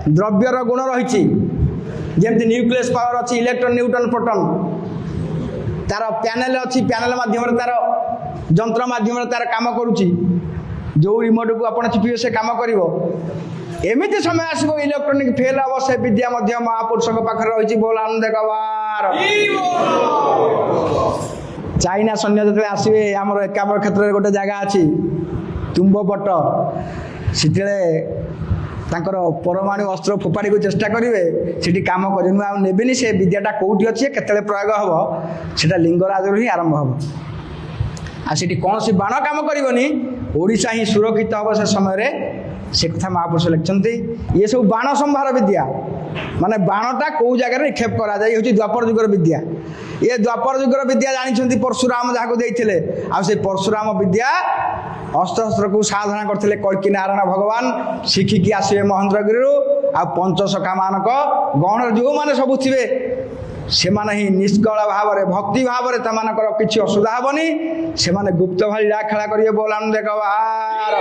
द्रव्यर गुण रही जमी न्यूक्लियस पावर अच्छी इलेक्ट्रॉन न्यूट्रॉन प्रोटॉन तार पैनल अच्छी पैनल माध्यम तार जंत्र माध्यम तार काम करुच्ची जो रिमोट को आप चिपिबे से काम कर एमती समय आसो इलेक्ट्रोनिक फेल हम से विद्या महापुरुष पाखे रही बोल आनंद कबार चाइना सैन्य जो आसवे आम एकाम्र क्षेत्र में गोटे जगह अच्छी तुम्बपट से परमाणु अस्त्र फोपाड़ी को चेष्टा करेंगे से कम करेनि से विद्याटा कौटी अच्छे केत प्रयोग हम से लिंगराज ही आरंभ हम आसी कौन सी बाण कम करनी ओडिशा ही सुरक्षित हम से समय से कथा महापुरुष लिखते ये सब बाण संभार विद्या माने बाणटा कौ जगह निक्षेप करा जाए हूँ द्वापर जुगर विद्या ये द्वापर जुगर विद्या जानते परशुराम जहाँ देते से परशुराम विद्या अस्त्र शस्त्र को साधना करते कल्कि नारायण भगवान शिखिकी आसवे महेन्द्रगिरी आ पंचसखा मानक गहण जो मैंने सब थे से माने ही निष्कल भाव में भक्ति भाव में तमानकर किसी असुविधा हेनी से गुप्त भाई खेला करेंगे बोल आनंद कबार।